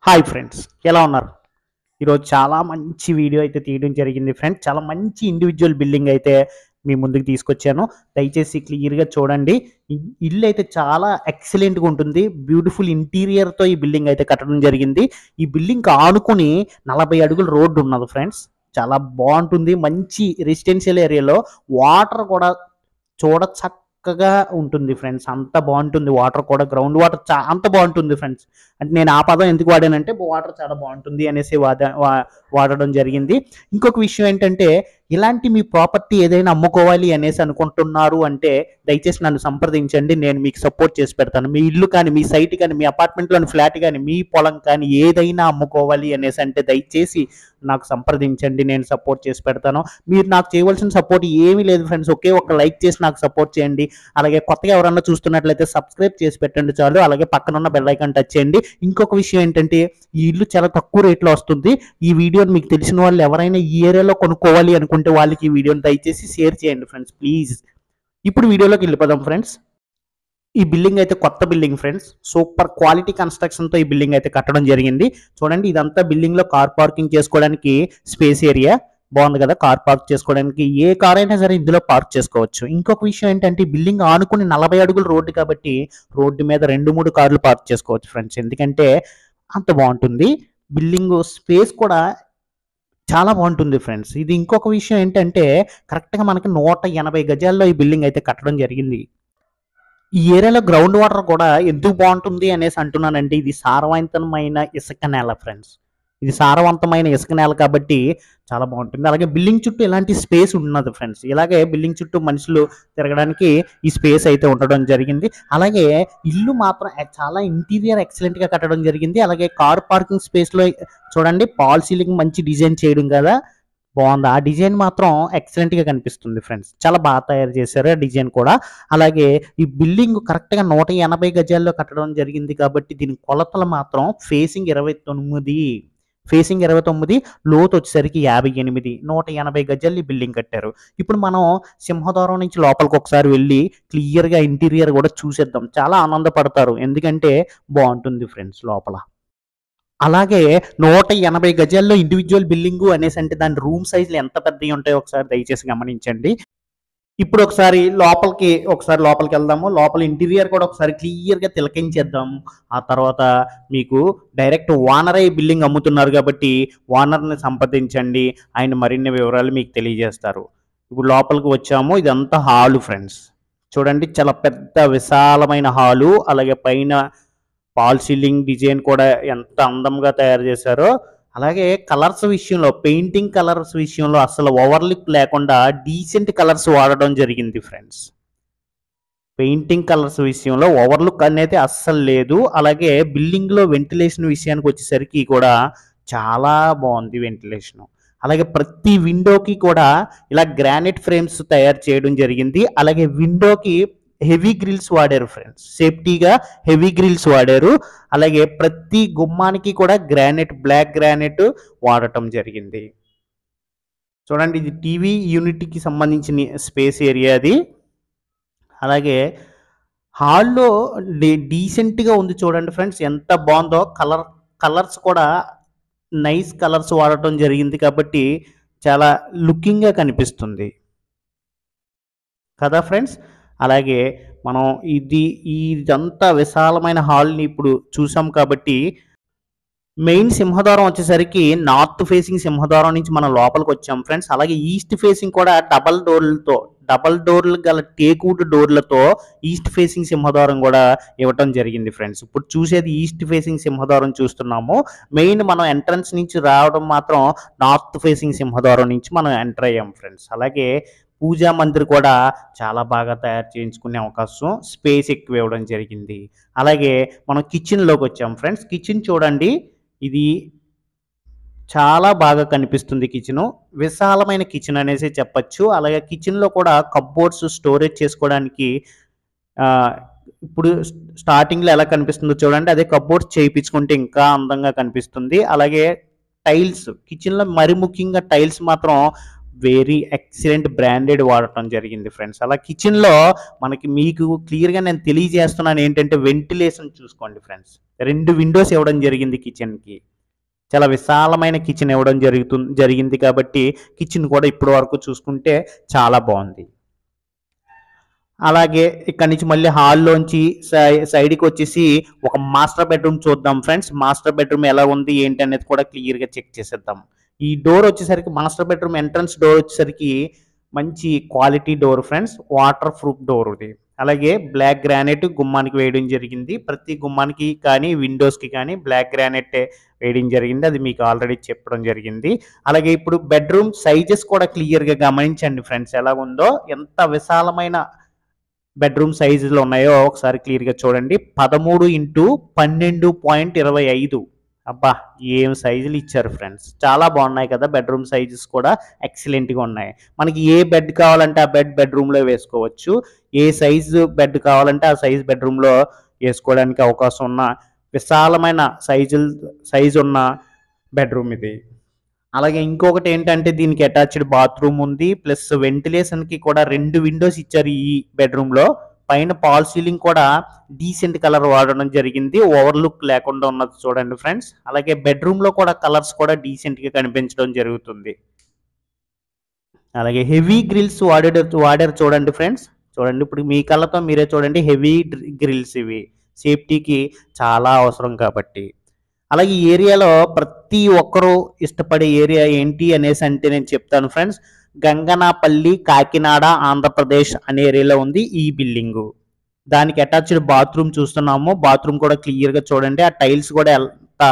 Hi friends, ఎలా ఉన్నారు? ఈరోజు చాలా మంచి వీడియో అయితే తీయడం జరిగింది ఫ్రెండ్స్. చాలా మంచి ఇండివిజువల్ బిల్డింగ్ అయితే మీ ముందుకు తీసుకొచ్చాను. దయచేసి క్లియర్‌గా చూడండి. ఇ ఇల్లు అయితే చాలా ఎక్సలెంట్‌గా ఉంటుంది. బ్యూటిఫుల్ ఇంటీరియర్‌తో ఈ బిల్డింగ్ అయితే కట్టడం జరిగింది. ఈ బిల్డింగ్‌కి ఆనుకుని 40 అడుగుల రోడ్డు ఉన్నది ఫ్రెండ్స్. చాలా బావుంటుంది. మంచి రెసిడెన్షియల్ ఏరియాలో వాటర్ కూడా చక్కగా ఉంటుంది ఫ్రెండ్స్. అంత బావుంటుంది. వాటర్ కూడా గ్రౌండ్ వాటర్ అంత బావుంటుంది ఫ్రెండ్స్. అంటే నేను ఆ పదం ఎందుకు వాడానంటే వాటర్ చాలా బావుంటుంది అనేసి వాడడం జరిగింది. ఇంకొక విషయం ఏంటంటే ఇలాంటి మీ ప్రాపర్టీ ఏదైనా అమ్ముకోవాలి అనేసి అనుకుంటున్నారు అంటే దయచేసి నన్ను సంప్రదించండి. నేను మీకు సపోర్ట్ చేసి పెడతాను. మీ ఇల్లు కానీ, మీ సైట్ కానీ, మీ అపార్ట్మెంట్‌లోని ఫ్లాట్ కానీ, మీ పొలం కానీ ఏదైనా అమ్ముకోవాలి అనేసి అంటే దయచేసి నాకు సంప్రదించండి. నేను సపోర్ట్ చేసి పెడతాను. మీరు నాకు చేయవలసిన సపోర్ట్ ఏమీ లేదు ఫ్రెండ్స్. ఒకే ఒక్క లైక్ చేసి నాకు సపోర్ట్ చేయండి. అలాగే కొత్తగా ఎవరన్నా చూస్తున్నట్లయితే సబ్స్క్రైబ్ చేసి పెట్టండి చాలు. అలాగే పక్కనున్న బెల్ ఐకాన్ టచ్ చేయండి. ఇంకొక విషయం ఏంటంటే ఈ ఇల్లు చాలా తక్కువ రేట్లో వస్తుంది. ఈ వీడియోని మీకు తెలిసిన వాళ్ళు ఎవరైనా ఈ ఏరియాలో కొనుక్కోవాలి అనుకుంటే వాళ్ళకి ఈ వీడియోని దయచేసి షేర్ చేయండి ఫ్రెండ్స్ ప్లీజ్. ఇప్పుడు వీడియోలోకి వెళ్ళిపోదాం ఫ్రెండ్స్. ఈ బిల్డింగ్ అయితే కొత్త బిల్డింగ్ ఫ్రెండ్స్. సూపర్ క్వాలిటీ కన్స్ట్రక్షన్‌తో ఈ బిల్డింగ్ అయితే కట్టడం జరిగింది. చూడండి, ఇదంతా బిల్డింగ్‌లో కార్ పార్కింగ్ చేసుకోవడానికి స్పేస్ ఏరియా బాగుంది కదా. కార్ పార్క్ చేసుకోవడానికి ఏ కార్ అయినా సరే ఇందులో పార్క్ చేసుకోవచ్చు. ఇంకొక విషయం ఏంటంటే ఈ బిల్డింగ్ ఆనుకుని 40 అడుగుల రోడ్డు కాబట్టి రోడ్డు మీద 2, 3 కార్లు పార్క్ చేసుకోవచ్చు ఫ్రెండ్స్. ఎందుకంటే అంత బాగుంటుంది. బిల్డింగ్ స్పేస్ కూడా చాలా బాగుంటుంది ఫ్రెండ్స్. ఇది ఇంకొక విషయం ఏంటంటే కరెక్ట్‌గా మనకి 180 గజాల్లో ఈ బిల్డింగ్ అయితే కట్టడం జరిగింది. ఈ ఏరియాలో గ్రౌండ్ వాటర్ కూడా ఎందుకు బాగుంటుంది అనేసి అంటున్నానంటే ఇది సారవంతమైన ఇసుక నేల ఫ్రెండ్స్. ఇది సారవంతమైన ఇసుక నేల కాబట్టి చాలా బాగుంటుంది. అలాగే బిల్డింగ్ చుట్టూ ఇలాంటి స్పేస్ ఉన్నది ఫ్రెండ్స్. ఇలాగే బిల్డింగ్ చుట్టూ మనుషులు తిరగడానికి ఈ స్పేస్ అయితే ఉండడం జరిగింది. అలాగే ఇల్లు మాత్రం చాలా ఇంటీరియర్ ఎక్సలెంట్‌గా కట్టడం జరిగింది. అలాగే కార్ పార్కింగ్ స్పేస్‌లో చూడండి, ఫాల్ సీలింగ్ మంచి డిజైన్ చేయడం కదా బాగుంది. ఆ డిజైన్ మాత్రం ఎక్సలెంట్‌గా కనిపిస్తుంది ఫ్రెండ్స్. చాలా బాగా తయారు చేశారు ఆ డిజైన్ కూడా. అలాగే ఈ బిల్డింగ్ కరెక్ట్‌గా 180 గజాల్లో కట్టడం జరిగింది కాబట్టి దీని కొలతలు మాత్రం ఫేసింగ్ 29, లోతు వచ్చేసరికి 58, 180 గజాలు ఈ బిల్డింగ్ కట్టారు. ఇప్పుడు మనం సింహద్వారం నుంచి లోపలికి ఒకసారి వెళ్ళి క్లియర్‌గా ఇంటీరియర్ కూడా చూసేద్దాం. చాలా ఆనందపడతారు. ఎందుకంటే బాగుంటుంది ఫ్రెండ్స్ లోపల. అలాగే 180 గజాల్లో ఇండివిడ్యువల్ బిల్డింగు అనేసంటే దాని రూమ్ సైజులు ఎంత పెద్దయి ఉంటాయో ఒకసారి దయచేసి గమనించండి. ఇప్పుడు ఒకసారి లోపలికెళ్దాము. లోపల ఇంటీరియర్ కూడా ఒకసారి క్లియర్‌గా తిలకించేద్దాం. ఆ తర్వాత మీకు డైరెక్ట్ ఓనరే ఈ బిల్డింగ్ అమ్ముతున్నారు కాబట్టి ఓనర్‌ని సంప్రదించండి. ఆయన మరిన్ని వివరాలు మీకు తెలియజేస్తారు. ఇప్పుడు లోపలికి వచ్చాము. ఇదంతా హాలు ఫ్రెండ్స్. చూడండి, చాలా పెద్ద విశాలమైన హాలు. అలాగే పైన ఫాల్ సీలింగ్ డిజైన్ కూడా ఎంత అందంగా తయారు చేశారో. అలాగే పెయింటింగ్ కలర్స్ విషయంలో అసలు ఓవర్ లుక్ లేకుండా డీసెంట్ కలర్స్ వాడడం జరిగింది ఫ్రెండ్స్. పెయింటింగ్ కలర్స్ విషయంలో ఓవర్ లుక్ అనేది అస్సలు లేదు. అలాగే బిల్డింగ్‌లో వెంటిలేషన్ విషయానికి వచ్చేసరికి కూడా చాలా బాగుంది వెంటిలేషను. అలాగే ప్రతి విండోకి కూడా ఇలా గ్రానైట్ ఫ్రేమ్స్ తయారు చేయడం జరిగింది. అలాగే విండోకి హెవీ గ్రిల్స్ వాడారు ఫ్రెండ్స్. సేఫ్టీగా హెవీ గ్రిల్స్ వాడారు. అలాగే ప్రతి గుమ్మానికి కూడా బ్లాక్ గ్రానైట్ వాడటం జరిగింది. చూడండి, ఇది టీవీ యూనిట్‌కి సంబంధించిన స్పేస్ ఏరియా అది. అలాగే హాల్‌లో డీసెంట్‌గా ఉంది చూడండి ఫ్రెండ్స్. ఎంత బాగుందో. కలర్స్ కూడా నైస్ కలర్స్ వాడటం జరిగింది కాబట్టి చాలా లుకింగ్‌గా కనిపిస్తుంది కదా ఫ్రెండ్స్. అలాగే మనం ఇదంతా విశాలమైన హాల్‌ని ఇప్పుడు చూసాం కాబట్టి మెయిన్ సింహద్వారం వచ్చేసరికి నార్త్ ఫేసింగ్ సింహద్వారం నుంచి మనం లోపలికి వచ్చాం ఫ్రెండ్స్. అలాగే ఈస్ట్ ఫేసింగ్ కూడా డబల్ డోర్లు గల టేక్వుడ్ డోర్లతో ఈస్ట్ ఫేసింగ్ సింహద్వారం కూడా ఇవ్వటం జరిగింది ఫ్రెండ్స్. ఇప్పుడు చూసేది ఈస్ట్ ఫేసింగ్ సింహద్వారం చూస్తున్నాము. మెయిన్ మనం ఎంట్రన్స్ నుంచి రావడం మాత్రం నార్త్ ఫేసింగ్ సింహద్వారం నుంచి మనం ఎంటర్ అయ్యాం ఫ్రెండ్స్. అలాగే పూజా మందిర్ కూడా చాలా బాగా తయారు చేయించుకునే అవకాశం, స్పేస్ ఎక్కువ ఇవ్వడం జరిగింది. అలాగే మనం కిచెన్లోకి వచ్చాం ఫ్రెండ్స్. కిచెన్ చూడండి, ఇది చాలా బాగా కనిపిస్తుంది కిచెను. విశాలమైన కిచెన్ అనేసి చెప్పచ్చు. అలాగే కిచెన్‌లో కూడా కప్‌బోర్డ్స్ స్టోరేజ్ చేసుకోవడానికి ఇప్పుడు స్టార్టింగ్‌లో ఎలా కనిపిస్తుందో చూడండి. అదే కప్‌బోర్డ్స్ చేయించుకుంటే ఇంకా అందంగా కనిపిస్తుంది. అలాగే కిచెన్‌లో మరి ముఖ్యంగా టైల్స్ మాత్రం వెరీ ఎక్సలెంట్ బ్రాండెడ్ వాడటం జరిగింది ఫ్రెండ్స్. అలా కిచెన్లో మీకు క్లియర్గా నేను తెలియజేస్తున్నాను ఏంటంటే వెంటిలేషన్ చూసుకోండి ఫ్రెండ్స్. 2 విండోస్ ఇవ్వడం జరిగింది కిచెన్కి. చాలా విశాలమైన కిచెన్ ఇవ్వడం జరిగింది కాబట్టి కిచెన్ కూడా ఇప్పటి వరకు చూసుకుంటే చాలా బాగుంది. అలాగే ఇక్కడ నుంచి మళ్ళీ హాల్లోంచి సైడ్కి వచ్చేసి ఒక మాస్టర్ బెడ్రూమ్ చూద్దాం ఫ్రెండ్స్. మాస్టర్ బెడ్రూమ్ ఎలా ఉంది ఏంటి అనేది కూడా క్లియర్గా చెక్ చేసేద్దాం. ఈ డోర్ వచ్చేసరికి మాస్టర్ బెడ్రూమ్ ఎంట్రన్స్ డోర్ వచ్చేసరికి మంచి quality door friends. Water proof door ఇది. అలాగే బ్లాక్ గ్రానైట్ గుమ్మానికి వేయడం జరిగింది. ప్రతి గుమ్మానికి కానీ విండోస్కి కానీ బ్లాక్ గ్రానైట్ వేయడం జరిగింది. అది మీకు ఆల్రెడీ చెప్పడం జరిగింది. అలాగే ఇప్పుడు బెడ్రూమ్ సైజెస్ కూడా క్లియర్గా గమనించండి ఫ్రెండ్స్. ఎలా ఉందో, ఎంత విశాలమైన బెడ్రూమ్ సైజులు ఉన్నాయో ఒకసారి క్లియర్గా చూడండి. 13x12.25. అబ్బా, ఏం సైజులు ఇచ్చారు ఫ్రెండ్స్. చాలా బాగున్నాయి కదా. బెడ్రూమ్ సైజెస్ కూడా ఎక్సలెంట్గా ఉన్నాయి. మనకి ఏ బెడ్ కావాలంటే ఆ బెడ్రూమ్లో వేసుకోవచ్చు. ఏ సైజు బెడ్ కావాలంటే ఆ సైజు బెడ్రూమ్లో వేసుకోవడానికి అవకాశం ఉన్న విశాలమైన సైజు ఉన్న బెడ్రూమ్ ఇది. అలాగే ఇంకొకటి ఏంటంటే దీనికి అటాచ్డ్ బాత్రూమ్ ఉంది. ప్లస్ వెంటిలేషన్కి కూడా 2 విండోస్ ఇచ్చారు ఈ బెడ్రూమ్లో. పైన పాల్ సీలింగ్ కూడా డీసెంట్ కలర్ వాడడం జరిగింది. ఓవర్లుక్ లేకుండా ఉన్నది చూడండి ఫ్రెండ్స్. అలాగే బెడ్రూమ్లో కూడా కలర్స్ కూడా డీసెంట్గా కనిపించడం జరుగుతుంది. అలాగే హెవీ గ్రిల్స్ వాడారు చూడండి ఫ్రెండ్స్. చూడండి, ఇప్పుడు మీ కళ్ళతో మీరే చూడండి. హెవీ గ్రిల్స్ ఇవి సేఫ్టీకి చాలా అవసరం కాబట్టి. అలాగే ఈ ఏరియాలో ప్రతి ఒక్కరూ ఇష్టపడే ఏరియా ఏంటి అనేసి అంటే నేను చెప్తాను ఫ్రెండ్స్. గంగనాపల్లి, కాకినాడ, ఆంధ్రప్రదేశ్ అనే ఏరియాలో ఉంది ఈ బిల్డింగు. దానికి అటాచ్డ్ బాత్రూమ్ చూస్తున్నాము. బాత్రూమ్ కూడా క్లియర్గా చూడండి. ఆ టైల్స్ కూడా ఎంత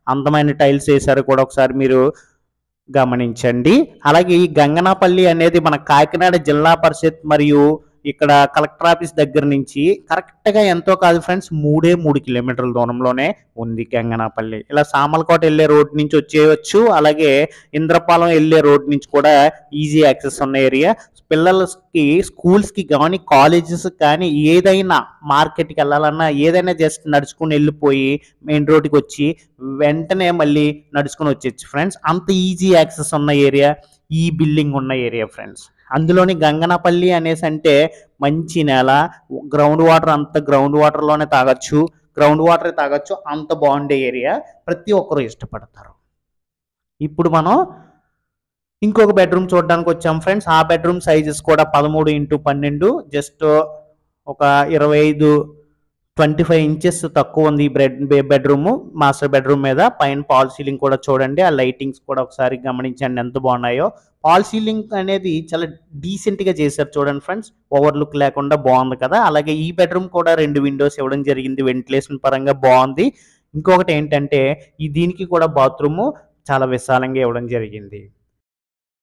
అందమైన టైల్స్ వేశారో కూడా ఒకసారి మీరు గమనించండి. అలాగే ఈ గంగనాపల్లి అనేది మన కాకినాడ జిల్లా పరిషత్ మరియు ఇక్కడ కలెక్టర్ ఆఫీస్ దగ్గర నుంచి కరెక్ట్గా ఎంతో కాదు ఫ్రెండ్స్, 3 కిలోమీటర్ల దూరంలోనే ఉంది గంగనాపల్లి. ఇలా సామలకోట వెళ్ళే రోడ్ నుంచి వచ్చేయచ్చు. అలాగే ఇంద్రపాలెం వెళ్ళే రోడ్ నుంచి కూడా ఈజీ యాక్సెస్ ఉన్న ఏరియా. పిల్లలకి స్కూల్స్కి కానీ కాలేజెస్ కానీ ఏదైనా మార్కెట్కి వెళ్ళాలన్నా ఏదైనా జస్ట్ నడుచుకుని వెళ్ళిపోయి మెయిన్ రోడ్కి వచ్చి వెంటనే మళ్ళీ నడుచుకుని వచ్చేచ్చు ఫ్రెండ్స్. అంత ఈజీ యాక్సెస్ ఉన్న ఏరియా ఈ బిల్డింగ్ ఉన్న ఏరియా ఫ్రెండ్స్. అందులోని గంగనాపల్లి అనేసి అంటే మంచి నేల, గ్రౌండ్ వాటర్లోనే తాగొచ్చు, అంత బాగుండే ఏరియా. ప్రతి ఒక్కరూ ఇష్టపడతారు. ఇప్పుడు మనం ఇంకొక బెడ్రూమ్ చూడడానికి వచ్చాం ఫ్రెండ్స్. ఆ బెడ్రూమ్ సైజెస్ కూడా 13x12, జస్ట్ ఒక 25 ఇంచెస్ తక్కువ ఉంది ఈ బెడ్రూమ్. మాస్టర్ బెడ్రూమ్ మీద పైన పాల్ సీలింగ్ కూడా చూడండి. ఆ లైటింగ్స్ కూడా ఒకసారి గమనించండి ఎంత బాగున్నాయో. పాల్ సీలింగ్ అనేది చాలా డీసెంట్గా చేశారు చూడండి ఫ్రెండ్స్. ఓవర్లుక్ లేకుండా బాగుంది కదా. అలాగే ఈ బెడ్రూమ్ కూడా 2 విండోస్ ఇవ్వడం జరిగింది. వెంటిలేషన్ పరంగా బాగుంది. ఇంకొకటి ఏంటంటే దీనికి కూడా బాత్రూము చాలా విశాలంగా ఇవ్వడం జరిగింది.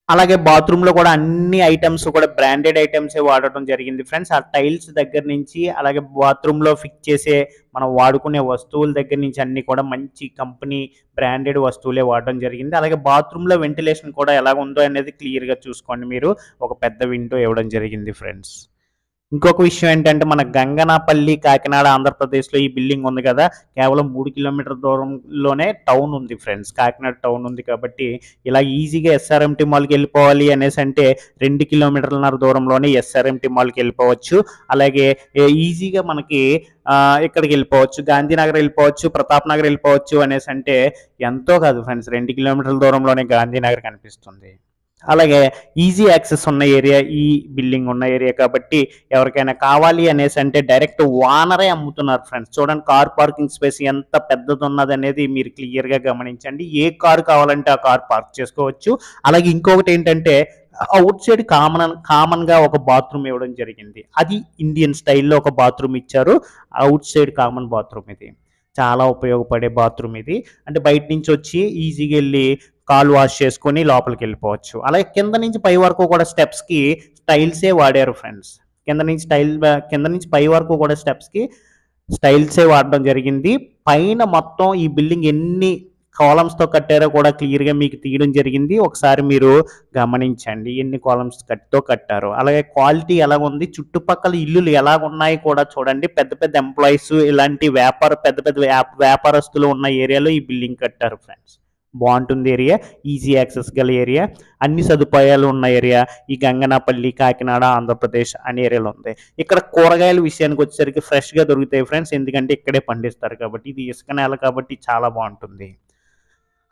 అలాగే బాత్రూంలో కూడా అన్ని ఐటమ్స్ కూడా బ్రాండెడ్ ఐటమ్సే వాడటం జరిగింది ఫ్రెండ్స్. ఆ టైల్స్ దగ్గర నుంచి అలాగే బాత్రూంలో ఫిక్స్ చేసే మనం వాడుకునే వస్తువుల దగ్గర నుంచి అన్ని కూడా మంచి కంపెనీ బ్రాండెడ్ వస్తువులే వాడడం జరిగింది. అలాగే బాత్రూంలో వెంటిలేషన్ కూడా ఎలా ఉందో అనేది క్లియర్గా చూసుకోండి మీరు. ఒక పెద్ద విండో ఇవ్వడం జరిగింది ఫ్రెండ్స్. ఇంకొక విషయం ఏంటంటే మన గంగనాపల్లి, కాకినాడ, ఆంధ్రప్రదేశ్లో ఈ బిల్డింగ్ ఉంది కదా, కేవలం 3 కిలోమీటర్ల దూరంలోనే టౌన్ ఉంది ఫ్రెండ్స్. కాకినాడ టౌన్ ఉంది కాబట్టి ఇలా ఈజీగా ఎస్ఆర్ఎంటీ మాల్కి వెళ్ళిపోవాలి అనేసి అంటే 2 కిలోమీటర్ల దూరంలోనే ఎస్ఆర్ఎంటీ మాల్కి వెళ్ళిపోవచ్చు. అలాగే ఈజీగా మనకి ఇక్కడికి వెళ్ళిపోవచ్చు, గాంధీనగర్ వెళ్ళిపోవచ్చు, ప్రతాప్ నగర్ వెళ్ళిపోవచ్చు అనేసి అంటే ఎంతో కాదు ఫ్రెండ్స్, 2 కిలోమీటర్ల దూరంలోనే గాంధీనగర్ కనిపిస్తుంది. అలాగే ఈజీ యాక్సెస్ ఉన్న ఏరియా ఈ బిల్డింగ్ ఉన్న ఏరియా కాబట్టి ఎవరికైనా కావాలి అనేసి అంటే డైరెక్ట్ ఓనరే అమ్ముతున్నారు ఫ్రెండ్స్. చూడండి కార్ పార్కింగ్ స్పేస్ ఎంత పెద్దది ఉన్నది అనేది మీరు క్లియర్గా గమనించండి. ఏ కారు కావాలంటే ఆ కార్ పార్క్ చేసుకోవచ్చు. అలాగే ఇంకొకటి ఏంటంటే అవుట్ సైడ్ కామన్గా ఒక బాత్రూమ్ ఇవ్వడం జరిగింది. అది ఇండియన్ స్టైల్లో ఒక బాత్రూమ్ ఇచ్చారు. అవుట్ సైడ్ కామన్ బాత్రూమ్ ఇది. చాలా ఉపయోగపడే బాత్రూమ్ ఇది. అంటే బయట నుంచి వచ్చి ఈజీగా వెళ్ళి కాల్ వాష్ చేసుకొని లోపలికి వెళ్ళిపోవచ్చు. అలాగే కింద నుంచి పై వరకు కూడా స్టెప్స్కి స్టైల్సే వాడారు ఫ్రెండ్స్. కింద నుంచి పై వరకు కూడా స్టెప్స్కి స్టైల్సే వాడడం జరిగింది. పైన మొత్తం ఈ బిల్డింగ్ ఎన్ని కాలమ్స్తో కట్టారో కూడా క్లియర్గా మీకు తీయడం జరిగింది. ఒకసారి మీరు గమనించండి ఎన్ని కాలమ్స్ కట్టారో. అలాగే క్వాలిటీ ఎలా ఉంది, చుట్టుపక్కల ఇల్లులు ఎలా ఉన్నాయి కూడా చూడండి. పెద్ద పెద్ద ఎంప్లాయీస్ ఇలాంటి పెద్ద పెద్ద వ్యాపారస్తులు ఉన్న ఏరియాలో ఈ బిల్డింగ్ కట్టారు ఫ్రెండ్స్. బాగుంటుంది ఏరియా, ఈజీ యాక్సెస్ గల ఏరియా, అన్ని సదుపాయాలు ఉన్న ఏరియా. ఈ గంగనాపల్లి, కాకినాడ, ఆంధ్రప్రదేశ్ అనే ఏరియాలో ఉంది. ఇక్కడ కూరగాయల విషయానికి వచ్చేసరికి ఫ్రెష్గా దొరుకుతాయి ఫ్రెండ్స్, ఎందుకంటే ఇక్కడే పండిస్తారు కాబట్టి. ఇది ఇసుక నేల కాబట్టి చాలా బాగుంటుంది.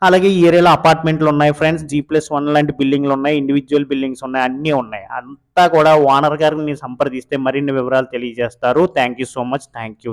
అలాగే ఈ ఏరియాలో అపార్ట్మెంట్లు ఉన్నాయి ఫ్రెండ్స్, G+1 లాంటి బిల్డింగ్లు ఉన్నాయి, ఇండివిజువల్ బిల్డింగ్స్ ఉన్నాయి, అన్నీ ఉన్నాయి. అంతా కూడా ఓనర్ గారిని సంప్రదిస్తే మరిన్ని వివరాలు తెలియజేస్తారు. Thank you so much. Thank you.